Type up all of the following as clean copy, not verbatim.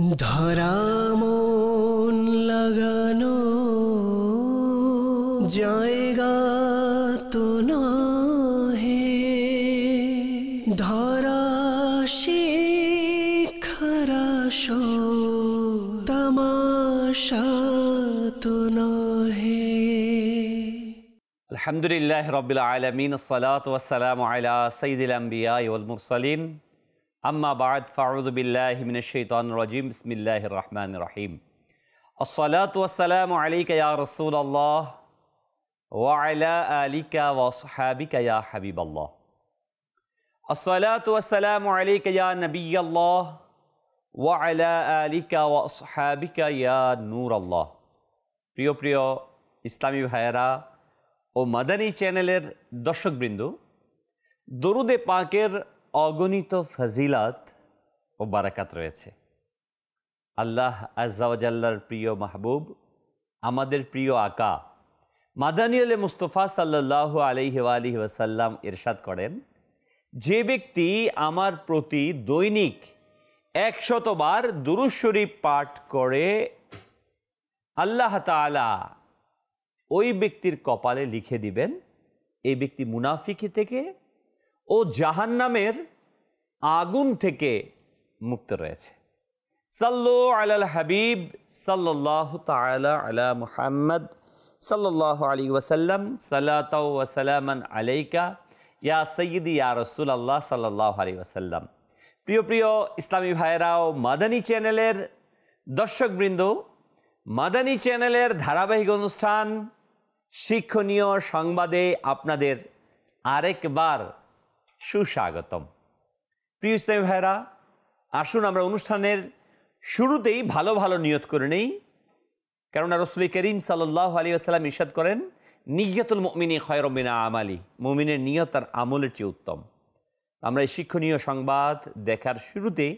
ধরা মন লাগানো জায়গা তো নহে, ধরা শিখারাস তামাশা তো নহে। আলহামদুলিল্লাহ রাব্বিল আলামিন, আসসালাতু ওয়াসসালামু আলা সাইয়্যিদিল আমবিয়া ওয়াল মুরসালিন, আম্মা বা'দ, ফাউযু বিল্লাহি মিনাশ শাইতানির রাজিম, বিসমিল্লাহির রহমানির রহিম। আসসালাতু ওয়াসসালামু আলাইকা ইয়া রাসূলুল্লাহ ওয়া আলা আলিকা ওয়া আসহাবিকা ইয়া হাবিবাল্লাহ। আসসালাতু ওয়াসসালামু আলাইকা ইয়া নবিয়াল্লাহ ওয়া আলা আলিকা ওয়া আসহাবিকা ইয়া নূরাল্লাহ। প্রিয় প্রিয় ইসলামী ভাইয়েরা ও মাদানী চ্যানেলের দর্শকবৃন্দ, দরুদে পাকের অগণিত ফজিলত ও বারাকাত রয়েছে। আল্লাহ আজ্জা ওয়া জাল্লার প্রিয় মাহবুব, আমাদের প্রিয় আকা মাদানী মুস্তফা সাল্লাল্লাহু আলাইহি ওয়া আলিহি ওয়াসাল্লাম ইরশাদ করেন, যে ব্যক্তি আমার প্রতি দৈনিক 100 বার দুরূদ শরীফ পাঠ করে, আল্লাহ তাআলা ওই ব্যক্তির কপালে লিখে দিবেন এই ব্যক্তি মুনাফিকি থেকে ও জাহান্নামের আগুন থেকে মুক্ত রয়েছে। সাল্লু আলাল হাবিব সাল্লাল্লাহু তাআলা আলা মুহাম্মদ সাল্লাল্লাহু আলাইহি ওয়াসাল্লাম, সালাতাও ওয়া সালামান আলাইকা ইয়া সাইয়্যিদি ইয়া রাসূলুল্লাহ সাল্লাল্লাহু আলাইহি ওয়াসাল্লাম। প্রিয় প্রিয় ইসলামী ভাইয়েরা ও মাদানী চ্যানেলের দর্শকবৃন্দ, মাদানী চ্যানেলের ধারাবাহিক অনুষ্ঠান শিক্ষণীয় সংবাদে আপনাদের আরেকবার সুস্বাগতম। প্রিয় ইসলামী ভাইরা, আসুন আমরা অনুষ্ঠানের শুরুতেই ভালো ভালো নিয়ত করে নেই, কেননা রাসূল করিম সাল্লাল্লাহু আলাইহি ওয়াসাল্লাম ইরশাদ করেন, নিয়্যাতুল মুমিনি খায়রুম মিন আমালি, মুমিনের নিয়ত তার আমলের চেয়ে উত্তম। আমরা এই শিক্ষণীয় সংবাদ দেখার শুরুতেই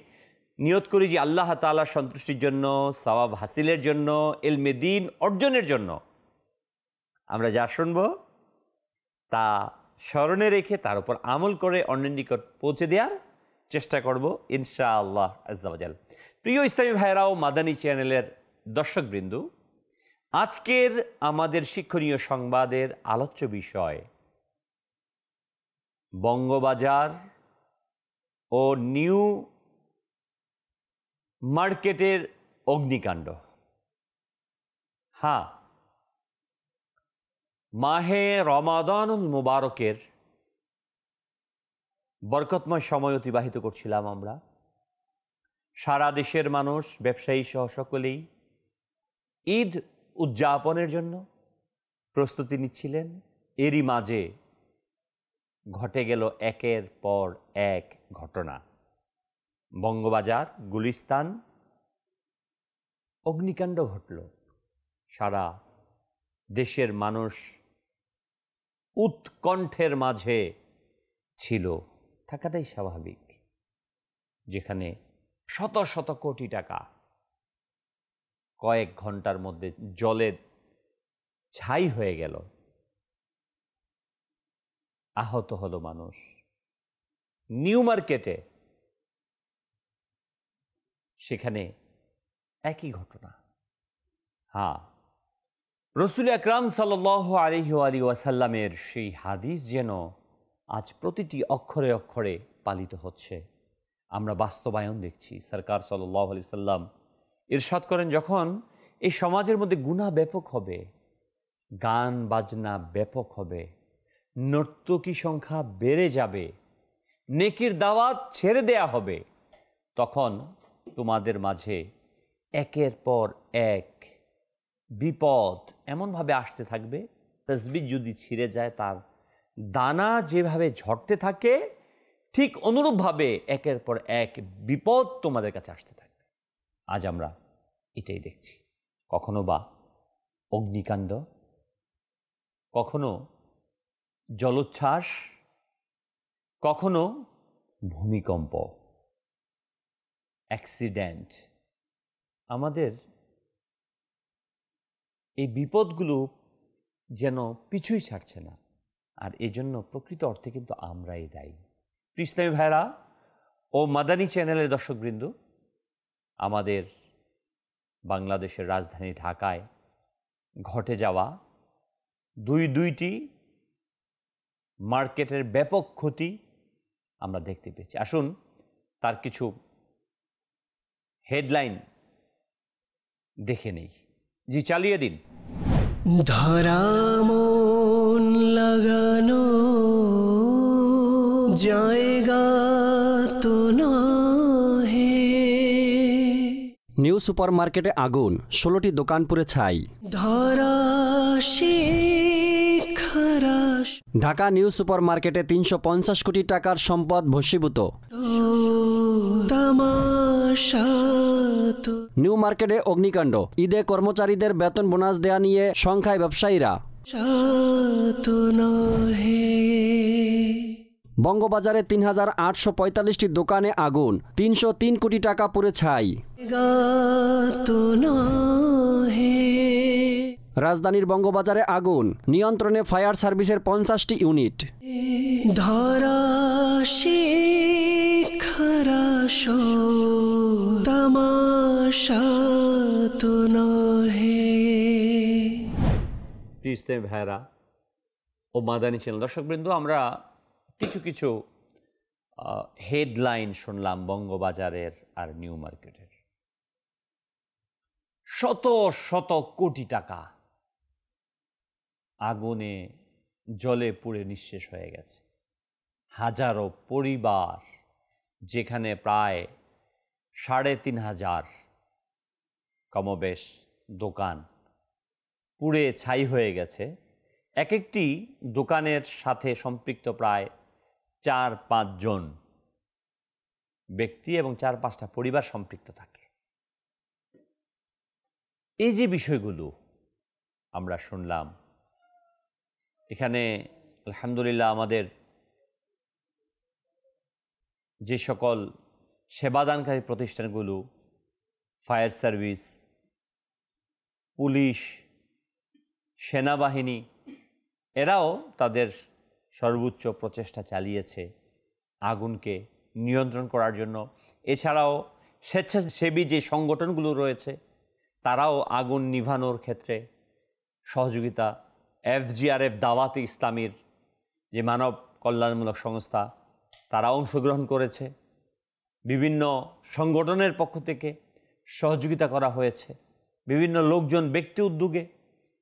নিয়ত করি যে আল্লাহ তাআলার সন্তুষ্টির জন্য, সওয়াব হাসিলের জন্য, ইলমে দ্বীন অর্জনের জন্য আমরা যা শুনব তা স্মরণে রেখে তার উপর আমল করে অন্যের নিকট পৌঁছে দেওয়ার চেষ্টা করব ইনশাআল্লাহ আজ্জা ওয়া জাল। প্রিয় ইসলামী ভাইরা ও মাদানী চ্যানেলের দর্শকবৃন্দ, আজকের আমাদের শিক্ষণীয় সংবাদের আলোচ্য বিষয় বঙ্গবাজার ও নিউ মার্কেটের অগ্নিকাণ্ড। হ্যাঁ, মাহে রমাদানুল মুবারকের বরকতময় সময় অতিবাহিত করছিলাম আমরা। সারা দেশের মানুষ, ব্যবসায়ী সহ সকলেই ঈদ উদযাপনের জন্য প্রস্তুতি নিচ্ছিলেন। এরই মাঝে ঘটে গেল একের পর এক ঘটনা। বঙ্গবাজার, গুলিস্তান অগ্নিকাণ্ড ঘটল। সারা দেশের মানুষ উৎকণ্ঠের মাঝে ছিল, থাকাটাই স্বাভাবিক। যেখানে শত শত কোটি টাকা কয়েক ঘন্টার মধ্যে জলে ছাই হয়ে গেল, আহত হলো মানুষ। নিউ মার্কেটে সেখানে একই ঘটনা। হ্যাঁ, রাসূল আকরাম সাল্লাল্লাহু আলাইহি ওয়াসাল্লামের সেই হাদিস যেন আজ প্রতিটি অক্ষরে অক্ষরে পালিত হচ্ছে, আমরা বাস্তবায়ন দেখছি। সরকার সাল্লাল্লাহু আলাইহি সাল্লাম ইরশাদ করেন, যখন এই সমাজের মধ্যে গুনাহ ব্যাপক হবে, গান বাজনা ব্যাপক হবে, নর্তকী সংখ্যা বেড়ে যাবে, নেকির দাওয়াত ছেড়ে দেয়া হবে, তখন তোমাদের মাঝে একের পর এক বিপদ এমনভাবে আসতে থাকবে, তাসবিহ যদি ছিঁড়ে যায় তার দানা যেভাবে ঝরতে থাকে, ঠিক অনুরূপভাবে একের পর এক বিপদ তোমাদের কাছে আসতে থাকবে। আজ আমরা এটাই দেখছি। কখনো বা অগ্নিকাণ্ড, কখনো জলোচ্ছ্বাস, কখনো ভূমিকম্প, অ্যাক্সিডেন্ট। আমাদের এই বিপদগুলো যেন পিছুই ছাড়ছে না, আর এজন্য প্রকৃত অর্থে কিন্তু আমরাই দায়ী। ইসলামী ভাইরা ও মাদানী চ্যানেলের দর্শকবৃন্দ, আমাদের বাংলাদেশের রাজধানী ঢাকায় ঘটে যাওয়া দুইটি মার্কেটের ব্যাপক ক্ষতি আমরা দেখতে পেয়েছি। আসুন তার কিছু হেডলাইন দেখে নেই। জি, চালিয়ে দিন। ধরা মন লাগানো জায়গা তো নহে। নিউ সুপারমার্কেটে আগুন, 16টি দোকান পুড়ে ছাই। ধরা শিখারাস ঢাকা নিউ সুপারমার্কেটে 350 কোটি টাকার সম্পদ ভস্মীভূত। তামাশা তো নিউ মার্কেটে অগ্নিকাণ্ড, ঈদে কর্মচারীদের বেতন বোনাস দেয়া নিয়ে সংখ্যায় ব্যবসায়ীরা। তো নহে। বঙ্গবাজারে 3845টি দোকানে আগুন, 303 কোটি টাকা পুড়ে ছাই। তো নহে। রাজধানীর বঙ্গবাজারে আগুন, নিয়ন্ত্রণে ফায়ার সার্ভিসের 50টি ইউনিট। ধরা শিখারাস তামাশা তো নহে। ইসলামী ভাইরা ও মাদানী চ্যানেল দর্শকবৃন্দ, আমরা কিছু হেডলাইন শুনলাম বঙ্গবাজারের আর নিউ মার্কেটের। শত শত কোটি টাকা আগুনে জলে পুড়ে নিঃশেষ হয়ে গেছে। হাজারো পরিবার, যেখানে প্রায় 3500 কমবেশ দোকান পুড়ে ছাই হয়ে গেছে। এক একটি দোকানের সাথে সম্পৃক্ত প্রায় 4-5 জন ব্যক্তি এবং 4-5টা পরিবার সম্পৃক্ত থাকে। এই যে বিষয়গুলো আমরা শুনলাম, এখানে আলহামদুলিল্লাহ আমাদের যে সকল সেবাদানকারী প্রতিষ্ঠানগুলো, ফায়ার সার্ভিস, পুলিশ, সেনাবাহিনী, এরাও তাদের সর্বোচ্চ প্রচেষ্টা চালিয়েছে আগুনকে নিয়ন্ত্রণ করার জন্য। এছাড়াও স্বেচ্ছাসেবী যে সংগঠনগুলো রয়েছে তারাও আগুন নিভানোর ক্ষেত্রে সহযোগিতা। FGRF দাওয়াতে ইসলামীর যে মানব কল্যাণমূলক সংস্থা, তারা অংশগ্রহণ করেছে। বিভিন্ন সংগঠনের পক্ষ থেকে সহযোগিতা করা হয়েছে। বিভিন্ন লোকজন ব্যক্তি উদ্যোগে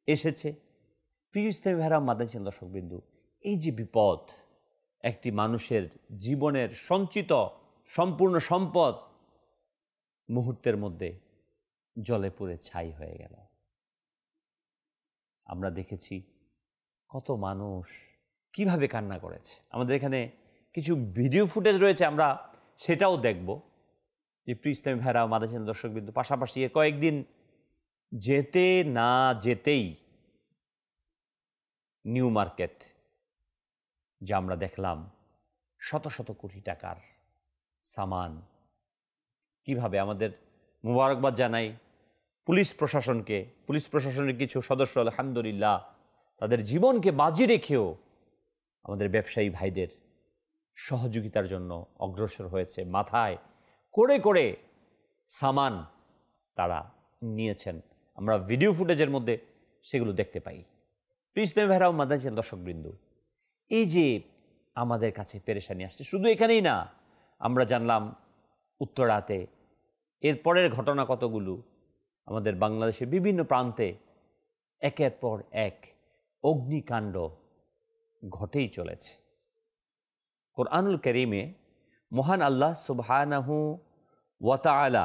এসেছে। প্রিয় ইসলামী ভাইরা, মাদানী চ্যানেল দর্শকবৃন্দ, এই যে বিপদ, একটি মানুষের জীবনের সঞ্চিত সম্পূর্ণ সম্পদ মুহূর্তের মধ্যে জলে পুড়ে ছাই হয়ে গেল। আমরা দেখেছি কত মানুষ কিভাবে কান্না করেছে। আমাদের এখানে কিছু ভিডিও ফুটেজ রয়েছে, আমরা সেটাও দেখব। যে প্রিয় ইসলামী ভাইরা, মাদানী চ্যানেল দর্শকবৃন্দ, পাশাপাশি কয়েকদিন যেতে না যেতেই নিউ মার্কেট, যা আমরা দেখলাম শত শত কোটি টাকার সামান, কিভাবে আমাদের মুবারকবাদ জানাই পুলিশ প্রশাসনকে। পুলিশ প্রশাসনের কিছু সদস্য আলহামদুলিল্লাহ তাদের জীবনকে বাজি রেখেও আমাদের ব্যবসায়ী ভাইদের সহযোগিতার জন্য অগ্রসর হয়েছে। মাথায় করে করে সামান তারা নিয়েছেন। আমরা ভিডিও ফুটেজের মধ্যে সেগুলো দেখতে পাই। প্রিয় ইসলামী ভাইরা ও মাদানী চ্যানেল দর্শকবৃন্দ, এই যে আমাদের কাছে পেরেশানি আসছে, শুধু এখানেই না, আমরা জানলাম উত্তরাতে এরপরের ঘটনা কতগুলো আমাদের বাংলাদেশের বিভিন্ন প্রান্তে একের পর এক অগ্নিকাণ্ড ঘটেই চলেছে। কোরআনুল কারীমে মহান আল্লাহ সুবহানাহু ওয়া তাআলা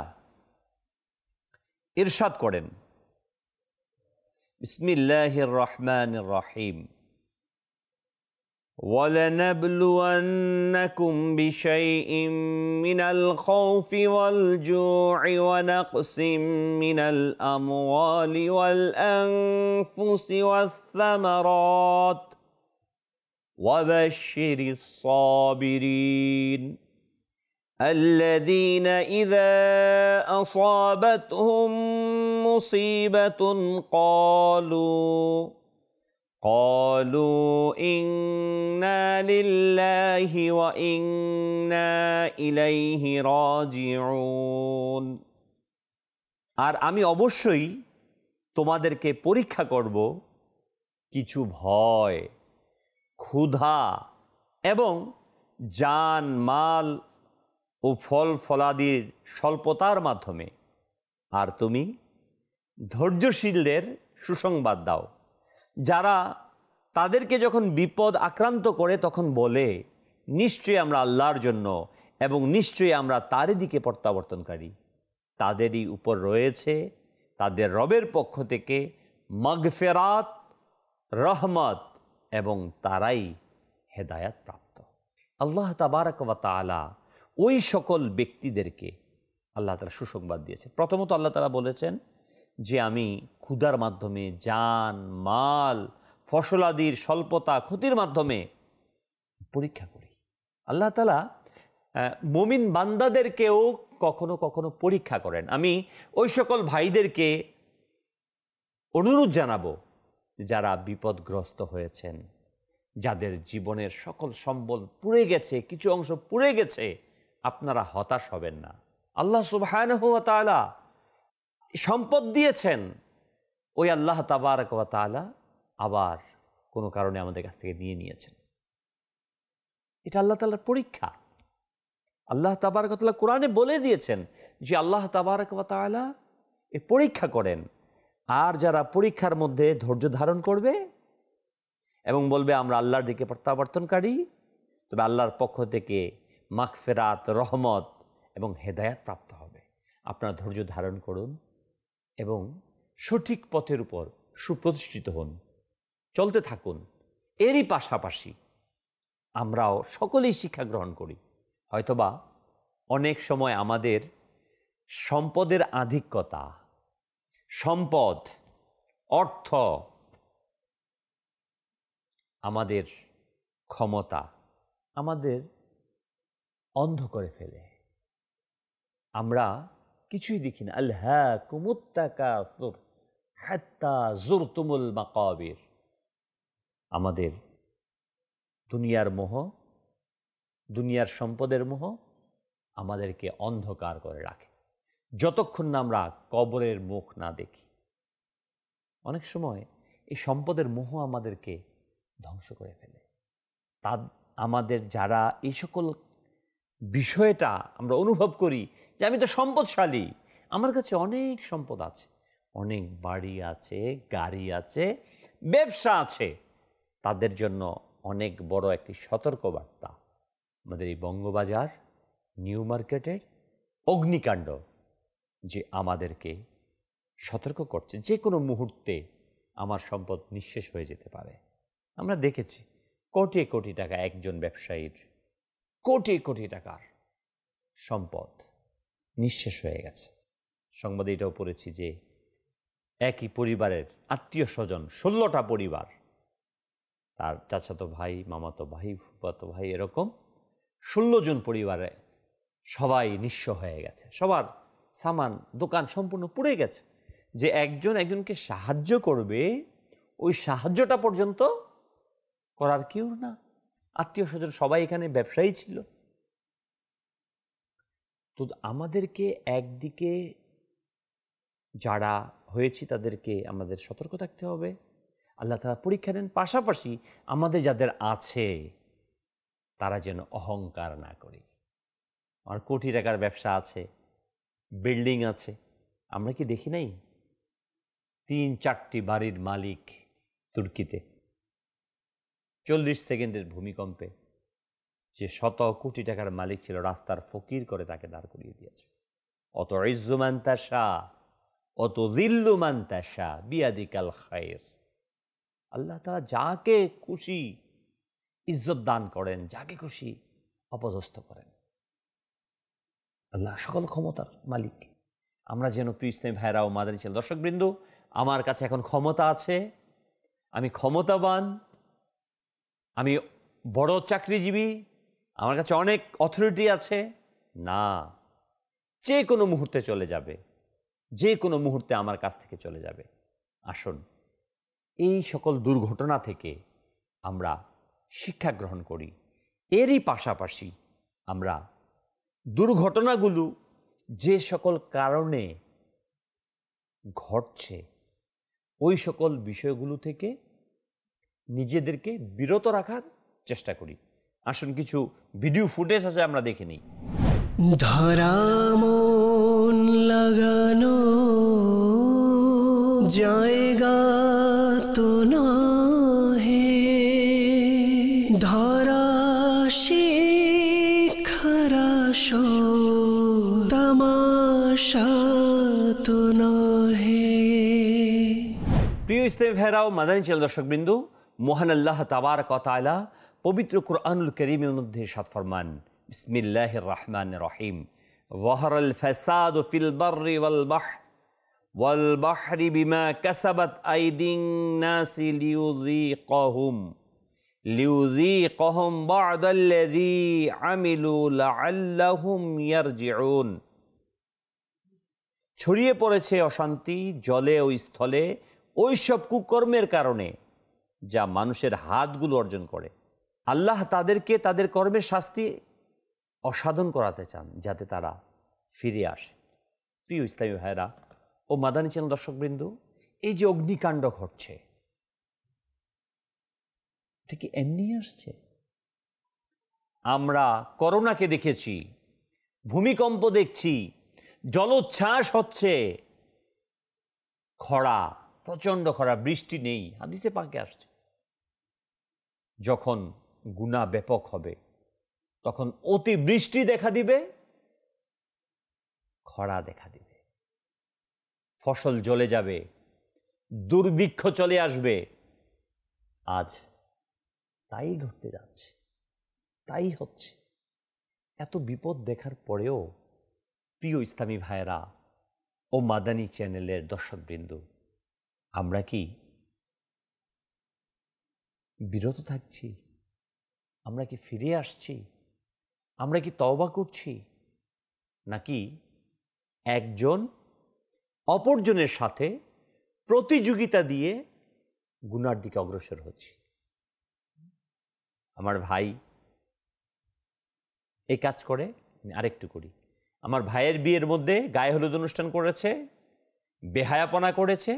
ইরশাদ করেন, বিসমিল্লাহির রহমানির রহিম, وَلَنَبْلُوَنَّكُمْ بِشَيْءٍ مِّنَ الْخَوْفِ وَالْجُوعِ وَنَقْصٍ مِّنَ الْأَمْوَالِ وَالْأَنفُسِ وَالثَّمَرَاتِ وَبَشِّرِ الصَّابِرِينَ الَّذِينَ إِذَا أَصَابَتْهُم مُّصِيبَةٌ قالوا إنا لله وإنا إليه راجعون আর আমি অবশ্যই তোমাদেরকে পরীক্ষা করব কিছু ভয়, ক্ষুধা এবং জান মাল ও ফল ফলাদির স্বল্পতার মাধ্যমে। আর তুমি ধৈর্যশীলদের সুসংবাদ দাও, যারা তাদেরকে যখন বিপদ আক্রান্ত করে তখন বলে, নিশ্চয়ই আমরা আল্লাহর জন্য এবং নিশ্চয়ই আমরা তারই দিকে প্রত্যাবর্তনকারী। তাদেরই উপর রয়েছে তাদের রবের পক্ষ থেকে মাগফিরাত, রহমত, এবং তারাই হেদায়াত প্রাপ্ত। আল্লাহ তাবারাক ওয়া তাআলা ওই সকল ব্যক্তিদেরকে আল্লাহ তাআলা সুসংবাদ দিয়েছেন। প্রথমত আল্লাহ তাআলা বলেছেন যে আমি ক্ষুধার মাধ্যমে, জান মাল ফসলাদির স্বল্পতা ক্ষতির মাধ্যমে পরীক্ষা করি। আল্লাহ তাআলা মুমিন বান্দাদেরকেও কখনো কখনো পরীক্ষা করেন। আমি ওই সকল ভাইদেরকে অনুরোধ জানাবো যারা বিপদগ্রস্ত হয়েছেন, যাদের জীবনের সকল সম্বল পুড়ে গেছে, কিছু অংশ পুড়ে গেছে, আপনারা হতাশ হবেন না। আল্লাহ সুবহানাহু ওয়া তাআলা সম্পদ দিয়েছেন, ওই আল্লাহ তাবারক ওয়া তাআলা আবার কোনো কারণে আমাদের কাছ থেকে নিয়েছেন। এটা আল্লাহ তাআলার পরীক্ষা। আল্লাহ তাবারক ওয়া তাআলা কোরআনে বলে দিয়েছেন যে আল্লাহ তাবারক ওয়া তাআলা এ পরীক্ষা করেন, আর যারা পরীক্ষার মধ্যে ধৈর্য ধারণ করবে এবং বলবে আমরা আল্লাহর দিকে প্রত্যাবর্তনকারী, তবে আল্লাহর পক্ষ থেকে মাগফিরাত, রহমত এবং হেদায়াত প্রাপ্ত হবে। আপনারা ধৈর্য ধারণ করুন এবং সঠিক পথের উপর সুপ্রতিষ্ঠিত হন, চলতে থাকুন। এরই পাশাপাশি আমরাও সকলেই শিক্ষা গ্রহণ করি। হয়তোবা অনেক সময় আমাদের সম্পদের আধিক্যতা, সম্পদ, অর্থ, আমাদের ক্ষমতা আমাদের অন্ধ করে ফেলে। আমরা কিছুই দেখি না। আলহাকুমুত তাকাসুর হাত্তা যুরতুমুল মাকাবির। আমাদের দুনিয়ার মোহ, দুনিয়ার সম্পদের মোহ আমাদেরকে অন্ধকার করে রাখে, যতক্ষণ না আমরা কবরের মুখ না দেখি। অনেক সময় এই সম্পদের মোহ আমাদেরকে ধ্বংস করে ফেলে। তা আমাদের যারা এই সকল বিষয়টা আমরা অনুভব করি যে আমি তো সম্পদশালী, আমার কাছে অনেক সম্পদ আছে, অনেক বাড়ি আছে, গাড়ি আছে, ব্যবসা আছে, তাদের জন্য অনেক বড় একটি সতর্কবার্তা আমাদের এই বঙ্গবাজার নিউ মার্কেটের অগ্নিকাণ্ড, যে আমাদেরকে সতর্ক করছে যে কোনো মুহূর্তে আমার সম্পদ নিঃশেষ হয়ে যেতে পারে। আমরা দেখেছি কোটি কোটি টাকা, একজন ব্যবসায়ীর কোটি কোটি টাকার সম্পদ নিঃশেষ হয়ে গেছে। সংবাদে এটাও পড়েছি যে একই পরিবারের আত্মীয় স্বজন 16টা পরিবার, তার চাচাতো ভাই, মামাতো ভাই, ফুফাতো ভাই, এরকম 16 জন পরিবারে সবাই নিঃস্ব হয়ে গেছে। সবার সামান, দোকান সম্পূর্ণ পুড়ে গেছে। যে একজন একজনকে সাহায্য করবে, ওই সাহায্যটা পর্যন্ত করার কেউ না। আত্মীয় স্বজন সবাই এখানে ব্যবসায়ী ছিল। তো আমাদেরকে একদিকে যারা হয়েছি তাদেরকে আমাদের সতর্ক থাকতে হবে, আল্লাহ তাআলা পরীক্ষা নেন। পাশাপাশি আমাদের যাদের আছে তারা যেন অহংকার না করি। আমার কোটি টাকার ব্যবসা আছে, বিল্ডিং আছে, আমরা কি দেখি নাই 3-4টি বাড়ির মালিক তুর্কিতে 40 সেকেন্ডের ভূমিকম্পে যে শত কোটি টাকার মালিক ছিল, রাস্তার ফকির করে তাকে দাঁড় করিয়ে দিয়েছে। অত ইজ্জু মান তাশা অত যিল্লু মান তাশা বিয়াদিকাল খায়র। আল্লাহ তাআলা যাকে খুশি ইজ্জত দান করেন, যাকে খুশি অপদস্থ করেন। আল্লাহ সকল ক্ষমতার মালিক। আমরা যেন প্রিয় ইসলামী ভাইরা ও মাদানী ছেলে দর্শকবৃন্দ, আমার কাছে এখন ক্ষমতা আছে, আমি ক্ষমতাবান, আমি বড় চাকরিজীবী, আমার কাছে অনেক অথরিটি আছে, না, যে কোনো মুহূর্তে চলে যাবে, যে কোনো মুহূর্তে আমার কাছ থেকে চলে যাবে। আসুন এই সকল দুর্ঘটনা থেকে আমরা শিক্ষা গ্রহণ করি। এরই পাশাপাশি আমরা দুর্ঘটনাগুলো যে সকল কারণে ঘটছে ওই সকল বিষয়গুলো থেকে নিজেদেরকে বিরত রাখার চেষ্টা করি। আসুন কিছু ভিডিও ফুটেজ আছে, আমরা দেখে নিই। ধরা মন লাগানো জায়গা তো নহে, ধরা শিখারা তামাশা তো নহে। প্রিয় ইসলামী ভাইরা ও মাদানী চ্যানেল দর্শকবৃন্দু, মহান আল্লাহ তাবারক ওয়া তাআলা পবিত্র কুরআনুল কারীমের মধ্যে ইরশাদ ফরমান, বিসমিল্লাহির রহমানির রহিম, যাহারাল ফাসাদু ফিল বাররি ওয়াল বাহরি বিমা কাসাবাত আইদিন নাসি লিউযীকাহুম বা'দাল্লাযী আমিলু লাআল্লাহুম ইয়ারজিউন। ছড়িয়ে পড়েছে অশান্তি জলে ও স্থলে ওই সব কুকর্মের কারণে যা মানুষের হাতগুলো অর্জন করে। আল্লাহ তাদেরকে তাদের কর্মের শাস্তি অসাধন করাতে চান যাতে তারা ফিরে আসে। প্রিয় ইসলামী ভাইরা ও মাদানী চ্যানেল দর্শকবৃন্দ, এই যে অগ্নিকাণ্ড ঘটছে ঠিক এমনি আসছে। আমরা করোনাকে দেখেছি, ভূমিকম্প দেখছি, জলোচ্ছ্বাস হচ্ছে, খরা, প্রচণ্ড খরা, বৃষ্টি নেই, হাদিসে পাকে আসছে। যখন গুনাহ ব্যাপক হবে তখন অতিবৃষ্টি দেখা দিবে, খরা দেখা দিবে, ফসল জ্বলে যাবে, দুর্ভিক্ষ চলে আসবে। আজ তাই ঘটতে যাচ্ছে, তাই হচ্ছে। এত বিপদ দেখার পরেও প্রিয় ইসলামী ভাইয়েরা ও মাদানী চ্যানেলের দর্শকবৃন্দ, আমরা কি বিরত থাকছি? আমরা কি ফিরে আসছি? আমরা কি তওবা করছি? নাকি একজন অপরজনের সাথে প্রতিযোগিতা দিয়ে গুনার দিকে অগ্রসর হচ্ছি? আমার ভাই এই কাজ করে, আমি আরেকটু করি। আমার ভাইয়ের বিয়ের মধ্যে গায়ে হলুদ অনুষ্ঠান করেছে, বেহায়াপনা করেছে,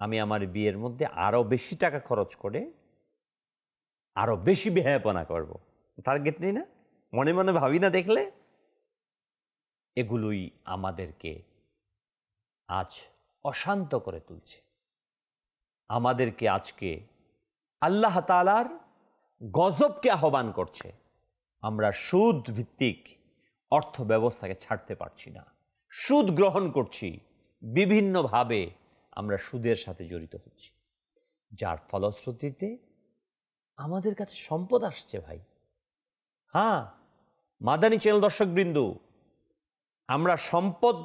আমি আমার বিয়ের মধ্যে আরও বেশি টাকা খরচ করে আরও বেশি বেহায়াপনা করব। টার্গেট নেই না, মনে মনে ভাবি না? দেখলে এগুলোই আমাদেরকে আজ অশান্ত করে তুলছে, আমাদেরকে আজকে আল্লাহ তাআলার গজবকে আহ্বান করছে। আমরা সুদ ভিত্তিক অর্থ ব্যবস্থাকে ছাড়তে পারছি না, সুদ গ্রহণ করছি, বিভিন্নভাবে আমরা সুদের সাথে জড়িত হচ্ছি, যার ফলশ্রুতিতে আমাদের কাছে সম্পদ আসছে। ভাই, হ্যাঁ, মাদানী চ্যানেল দর্শকবৃন্দ, আমরা সম্পদ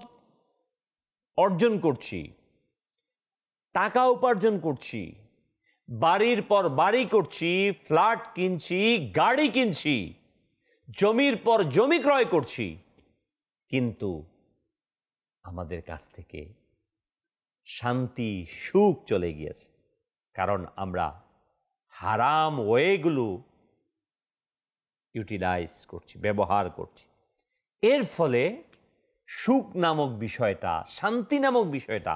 অর্জন করছি, টাকা উপার্জন করছি, বাড়ির পর বাড়ি করছি, ফ্ল্যাট কিনছি, গাড়ি কিনছি, জমির পর জমি ক্রয় করছি, কিন্তু আমাদের কাছ থেকে শান্তি সুখ চলে গিয়েছে। কারণ আমরা হারাম ওয়েগুলো ইউটিলাইজ করছি, ব্যবহার করছি। এর ফলে সুখ নামক বিষয়টা, শান্তি নামক বিষয়টা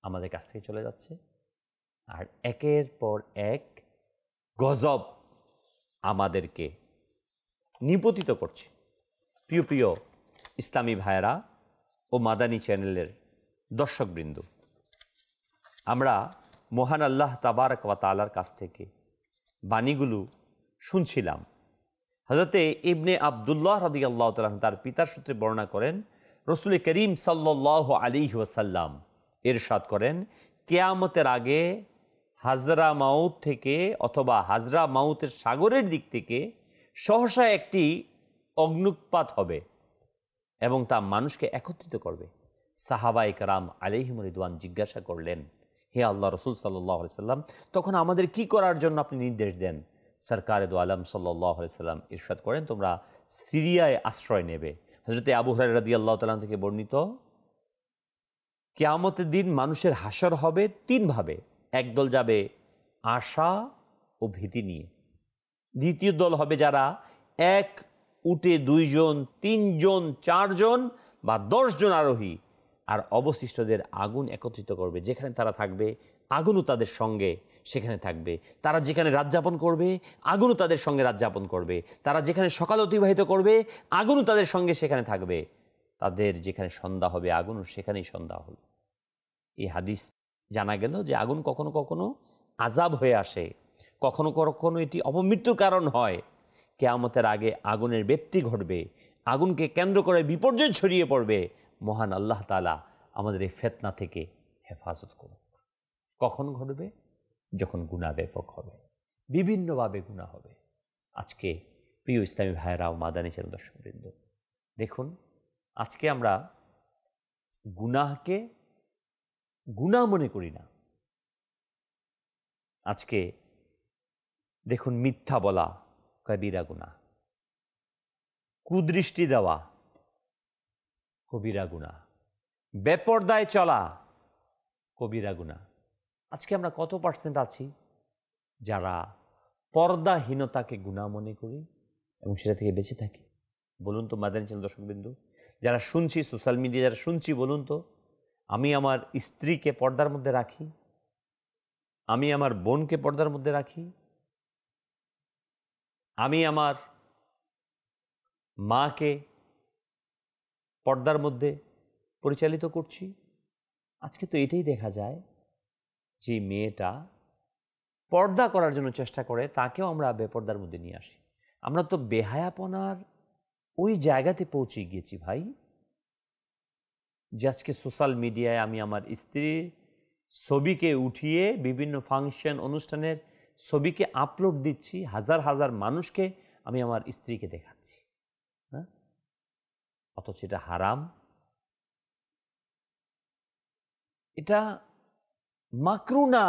আমাদের কাছ থেকে চলে যাচ্ছে, আর একের পর এক গজব আমাদেরকে নিপতিত করছে। প্রিয় প্রিয় ইসলামী ভাইয়েরা ও মাদানী চ্যানেলের দর্শকবৃন্দ, আমরা মহান আল্লাহ তাবারক ওয়া তাআলার কাছ থেকে বাণীগুলো শুনছিলাম। হযরতে ইবনে আব্দুল্লাহ রাদিয়াল্লাহু তাআলা তার পিতার সূত্রে বর্ণনা করেন, রাসূল করিম সাল্লাল্লাহু আলাইহি ওয়াসাল্লাম ইরশাদ করেন, কিয়ামতের আগে হাজরা মাউত থেকে অথবা হাজরা মাউতের সাগরের দিক থেকে সহসা একটি অগ্নুৎপাত হবে এবং তা মানুষকে একত্রিত করবে। সাহাবায়ে কেরাম আলাইহিম রিদওয়ান জিজ্ঞাসা করলেন, হে আল্লাহ রসুল সাল্লাল্লাহু আলাইহি সাল্লাম, তখন আমাদের কি করার জন্য আপনি নির্দেশ দেন? সরকারে দো আলম সাল্লাল্লাহু আলাইহি সাল্লাম ইরশাদ করেন, তোমরা সিরিয়ায় আশ্রয় নেবে। হযরতে আবু হুরায়রা রাদিয়াল্লাহু তাআলা থেকে বর্ণিত, কিয়ামতের দিন মানুষের হাসর হবে তিন ভাবে। একদল যাবে আশা ও ভীতি নিয়ে, দ্বিতীয় দল হবে যারা এক উটে 2 জন, 3 জন, 4 জন বা 10 জন আরোহী, আর অবশিষ্টদের আগুন একত্রিত করবে। যেখানে তারা থাকবে আগুনও তাদের সঙ্গে সেখানে থাকবে। তারা যেখানে রাত যাপন করবে আগুনও তাদের সঙ্গে রাত যাপন করবে। তারা যেখানে সকাল অতিবাহিত করবে আগুনও তাদের সঙ্গে সেখানে থাকবে। তাদের যেখানে সন্ধ্যা হবে আগুনও সেখানেই সন্ধ্যা হবে। এই হাদিস জানা গেল যে আগুন কখনো কখনো আযাব হয়ে আসে, কখনো কখনো এটি অপমৃত্যুর কারণ হয়। কিয়ামতের আগে আগুনের ব্যক্তি ঘটবে, আগুনকে কেন্দ্র করে বিপর্যয় ছড়িয়ে পড়বে। মহান আল্লাহ তাআলা আমাদের এই ফিতনা থেকে হেফাজত করুক। কখন ঘটবে? যখন গুনাহ ব্যাপক হবে, বিভিন্নভাবে গুনাহ হবে। আজকে প্রিয় ইসলামী ভাইয়েরা ও মাদানী চ্যানেল দর্শকবৃন্দ, দেখুন আজকে আমরা গুনাহকে গুনাহ মনে করি না। আজকে দেখুন মিথ্যা বলা কবিরা গুনাহ, কুদৃষ্টি দেওয়া কবিরা গুনাহ, বেপরদায় চলা কবিরা গুনাহ। আজকে আমরা কত পার্সেন্ট আছি যারা পর্দাহীনতাকে গুনাহ মনে করি এবং সেটা থেকে বেঁচে থাকি? বলুন তো মাদানী চ্যানেল দর্শকবৃন্দ, যারা শুনছি সোশ্যাল মিডিয়া যারা শুনছি, বলুন তো আমি আমার স্ত্রীকে পর্দার মধ্যে রাখি, আমি আমার বোনকে পর্দার মধ্যে রাখি, আমি আমার মাকে পর্দার মধ্যে পরিচালিত করছি? আজকে তো এটাই দেখা যায় যে মেয়েটা পর্দা করার জন্য চেষ্টা করে তাকেও আমরা বেপর্দার মধ্যে নিয়ে আসি। আমরা তো বেহায়াপনার ওই জায়গাতে পৌঁছে গিয়েছি ভাই, যে আজকে সোশ্যাল মিডিয়ায় আমি আমার স্ত্রীর ছবিকে উঠিয়ে বিভিন্ন ফাংশন অনুষ্ঠানের ছবিকে আপলোড দিচ্ছি, হাজার হাজার মানুষকে আমি আমার স্ত্রীকে দেখাচ্ছি। হ্যাঁ, অথচ এটা হারাম। এটা মাকরু না,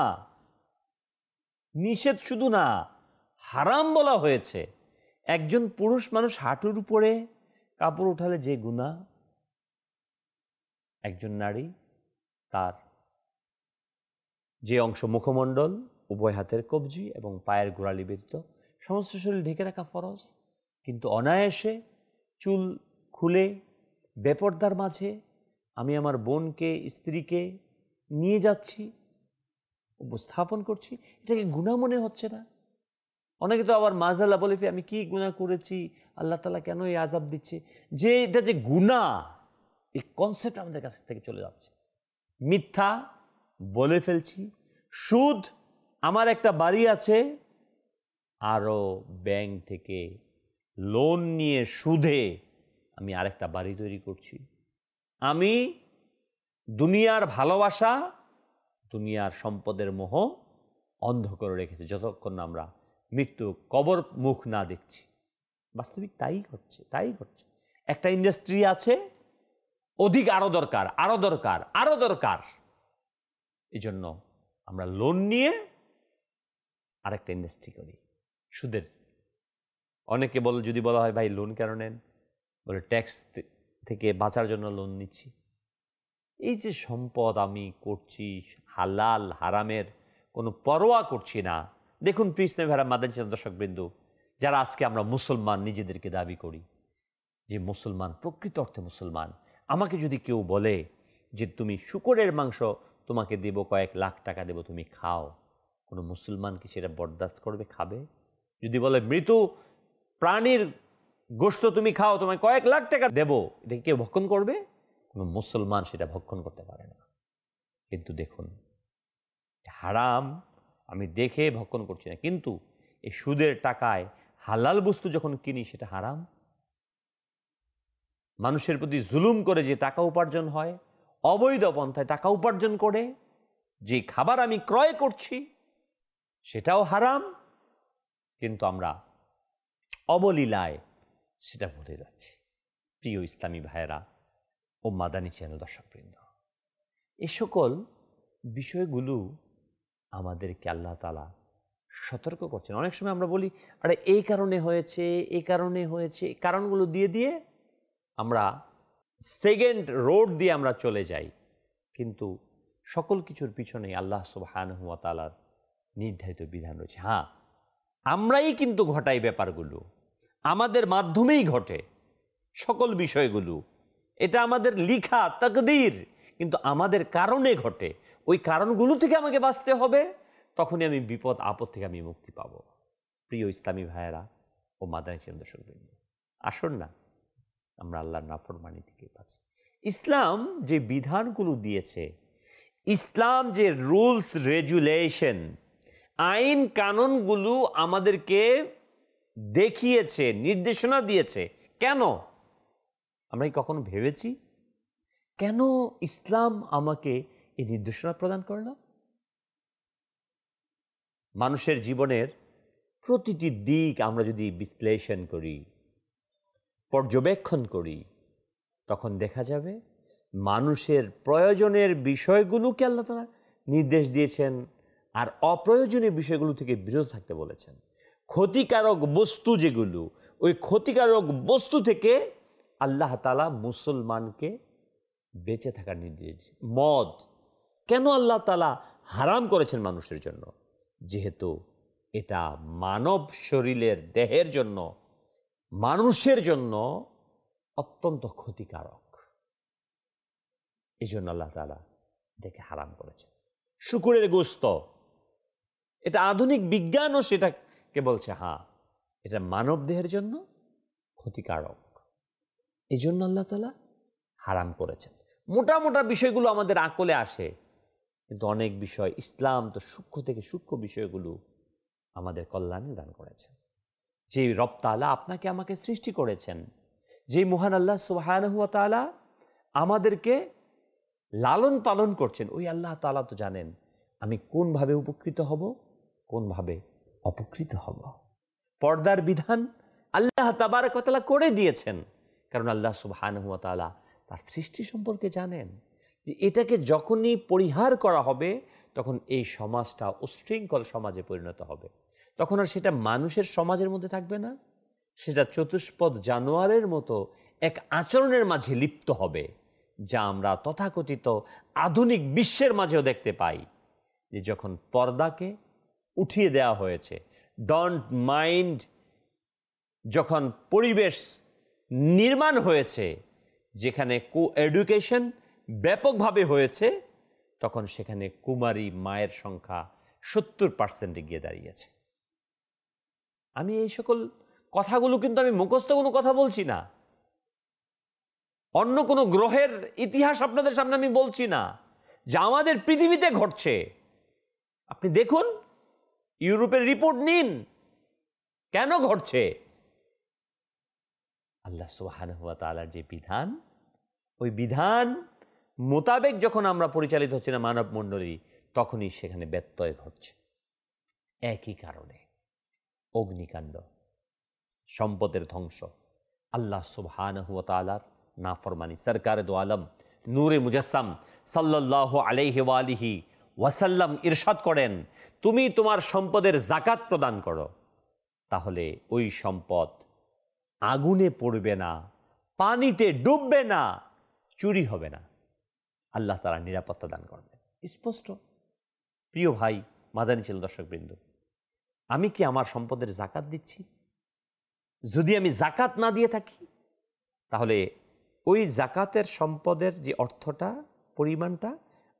নিষেধ শুধু না, হারাম বলা হয়েছে। একজন পুরুষ মানুষ হাঁটুর উপরে কাপড় উঠালে যে গুনাহ, একজন নারী তার যে অংশ মুখমণ্ডল, উভয় হাতের কবজি এবং পায়ের গোড়ালি ব্যতীত সমস্ত শরীর ঢেকে রাখা ফরজ। কিন্তু অনায়াসে চুল খুলে বেপর্দার মাঝে আমি আমার বোনকে, স্ত্রীকে নিয়ে যাচ্ছি, উপস্থাপন করছি, এটাকে গুনাহ মনে হচ্ছে না? অনেকে তো আবার মাজাল্লাহ বলে আমি কি গুনাহ করেছি, আল্লাহ তাআলা কেন এই আযাব দিচ্ছে? যে এটা যে গুনাহ, এই কনসেপ্ট আমাদের কাছ থেকে চলে যাচ্ছে। মিথ্যা বলে ফেলছি, সুদ, আমার একটা বাড়ি আছে, আরও ব্যাংক থেকে লোন নিয়ে সুদে আমি আরেকটা বাড়ি তৈরি করছি। আমি দুনিয়ার ভালোবাসা, দুনিয়ার সম্পদের মোহ অন্ধ করে রেখেছি যতক্ষণ না আমরা মৃত্যু কবর মুখ না দেখছি। বাস্তবিক তাই ঘটছে, তাই ঘটছে। একটা ইন্ডাস্ট্রি আছে, অধিক আরও দরকার, আরও দরকার, আরও দরকার। এই জন্য আমরা লোন নিয়ে আরেকটা ইন্ডাস্ট্রি করি সুদের। অনেকে বলে, যদি বলা হয় ভাই লোন কেন নেন, বলে ট্যাক্স থেকে বাঁচার জন্য লোন নিচ্ছি। এই যে সম্পদ আমি করছি, হালাল হারামের কোনো পরোয়া করছি না। দেখুন প্রিয় ইসলামী ভাইরা, মাদানী চ্যানেল দর্শকবৃন্দ, যারা আজকে আমরা মুসলমান নিজেদেরকে দাবি করি, যে মুসলমান, প্রকৃত অর্থে মুসলমান, আমাকে যদি কেউ বলে যে তুমি শূকরের মাংস তোমাকে দেব, কয়েক লাখ টাকা দেব, তুমি খাও, কোনো মুসলমান কি সেটা বরদাস্ত করবে, খাবে? যদি বলে মৃত প্রাণীর গোশত তুমি খাও, তোমায় কয়েক লাখ টাকা দেব, এটা কেউ ভক্ষণ করবে? কোনো মুসলমান সেটা ভক্ষণ করতে পারে না। কিন্তু দেখুন, হারাম আমি দেখে ভক্ষণ করছি না, কিন্তু এই সুদের টাকায় হালাল বস্তু যখন কিনি সেটা হারাম। মানুষের প্রতি জুলুম করে যে টাকা উপার্জন হয়, অবৈধ পন্থায় টাকা উপার্জন করে যে খাবার আমি ক্রয় করছি সেটাও হারাম। কিন্তু আমরা অবলীলায় সেটা ভুলে যাচ্ছি। প্রিয় ইসলামী ভাইয়েরা ও মাদানী চ্যানেল দর্শকবৃন্দ, এ সকল বিষয়গুলো আমাদেরকে আল্লাহ তাআলা সতর্ক করছেন। অনেক সময় আমরা বলি আরে এই কারণে হয়েছে, এই কারণে হয়েছে, কারণগুলো দিয়ে দিয়ে আমরা সেকেন্ড রোড দিয়ে আমরা চলে যাই। কিন্তু সকল কিছুর পিছনে আল্লাহ সুবহানাহু ওয়া তাআলার নির্ধারিত বিধান রয়েছে। হ্যাঁ, আমরাই কিন্তু ঘটাই ব্যাপারগুলো, আমাদের মাধ্যমেই ঘটে সকল বিষয়গুলো। এটা আমাদের লিখা তাকদীর, কিন্তু আমাদের কারণে ঘটে, ওই কারণগুলো থেকে আমাকে বাঁচতে হবে, তখনই আমি বিপদ আপদ থেকে আমি মুক্তি পাব। প্রিয় ইসলামী ভাইয়েরা ও মাদানী দর্শকবৃন্দ, আসুন না আমরা আল্লাহর নাফরমানি থেকে বাঁচি। ইসলাম যে বিধানগুলো দিয়েছে, ইসলাম যে রুলস রেগুলেশন, আইন কানুনগুলো আমাদেরকে দেখিয়েছে, নির্দেশনা দিয়েছে, কেন? আমরা কি কখনো ভেবেছি কেন ইসলাম আমাকে এই নির্দেশনা প্রদান করল? মানুষের জীবনের প্রতিটি দিক আমরা যদি বিশ্লেষণ করি, পর্যবেক্ষণ করি, তখন দেখা যাবে মানুষের প্রয়োজনের বিষয়গুলোকে আল্লাহ তাআলা নির্দেশ দিয়েছেন, আর অপ্রয়োজনীয় বিষয়গুলো থেকে বিরত থাকতে বলেছেন। ক্ষতিকারক বস্তু যেগুলো, ওই ক্ষতিকারক বস্তু থেকে আল্লাহ তাআলা মুসলমানকে বেঁচে থাকার নির্দেশ। মদ কেন আল্লাহ তাআলা হারাম করেছেন মানুষের জন্য? যেহেতু এটা মানব শরীরের, দেহের জন্য, মানুষের জন্য অত্যন্ত ক্ষতিকারক, এই জন্য আল্লাহ তাআলা এটাকে হারাম করেছেন। শুকরের গোশত, এটা আধুনিক বিজ্ঞানও সেটাকে বলছে হ্যাঁ এটা মানব দেহের জন্য ক্ষতিকারক, এই জন্য আল্লাহ তাআলা হারাম করেছেন। মোটা মোটা বিষয়গুলো আমাদের আকলে আসে, কিন্তু অনেক বিষয় ইসলাম তো সূক্ষ্ম থেকে সূক্ষ্ম বিষয়গুলো আমাদের কল্যাণে দান করেছেন। যে রব তাআলা আপনাকে আমাকে সৃষ্টি করেছেন, যে মহান আল্লাহ সুবহানাহু ওয়া তাআলা আমাদেরকে লালন পালন করছেন, ওই আল্লাহ তাআলা তো জানেন আমি কোনভাবে উপকৃত হব, কোনভাবে অপকৃত হব। পর্দার বিধান আল্লাহ তাবারক ওয়া তাআলা করে দিয়েছেন, কারণ আল্লাহ সুবহানাহু ওয়া তাআলা তার সৃষ্টি সম্পর্কে জানেন যে এটাকে যখনই পরিহার করা হবে তখন এই সমাজটা উশৃঙ্খল সমাজে পরিণত হবে। তখন আর সেটা মানুষের সমাজের মধ্যে থাকবে না, সেটা চতুষ্পদ জানোয়ারের মতো এক আচরণের মাঝে লিপ্ত হবে, যা আমরা তথাকথিত আধুনিক বিশ্বের মাঝেও দেখতে পাই। যে যখন পর্দাকে উঠিয়ে দেওয়া হয়েছে, ডোন্ট মাইন্ড যখন পরিবেশ নির্মাণ হয়েছে, যেখানে কো এডুকেশন ব্যাপকভাবে হয়েছে, তখন সেখানে কুমারী মায়ের সংখ্যা 70% গিয়ে দাঁড়িয়েছে। আমি এই সকল কথাগুলো কিন্তু আমি মুখস্থ কোনো কথা বলছি না, অন্য কোনো গ্রহের ইতিহাস আপনাদের সামনে আমি বলছি না, যা আমাদের পৃথিবীতে ঘটছে। আপনি দেখুন, ইউরোপের রিপোর্ট নিন, কেন ঘটছে? আল্লাহ সুবহানাহু ওয়া তাআলার যে বিধান, ওই বিধান মোতাবেক যখন আমরা পরিচালিত হচ্ছি না মানব মণ্ডলী, তখনই সেখানে ব্যত্যয় ঘটছে। একই কারণে অগ্নিকাণ্ড, সম্পদের ধ্বংস, আল্লাহ সুবহানাহু ওয়া তাআলার নাফরমানি। সরকারে দো আলম নূরে মুজাসসাম সাল্লাল্লাহু আলাইহি ওয়া আলিহি ওয়াসাল্লাম ইরশাদ করেন, তুমি তোমার সম্পদের যাকাত প্রদান করো, তাহলে ওই সম্পদ আগুনে পড়বে না, পানিতে ডুববে না, চুরি হবে না, আল্লাহ তাআলা নিরাপত্তা দান করবেন। স্পষ্ট। প্রিয় ভাই মাদানী ছিল দর্শকবৃন্দ, আমি কি আমার সম্পদের যাকাত দিচ্ছি? যদি আমি যাকাত না দিয়ে থাকি, তাহলে ওই যাকাতের সম্পদের যে অর্থটা, পরিমাণটা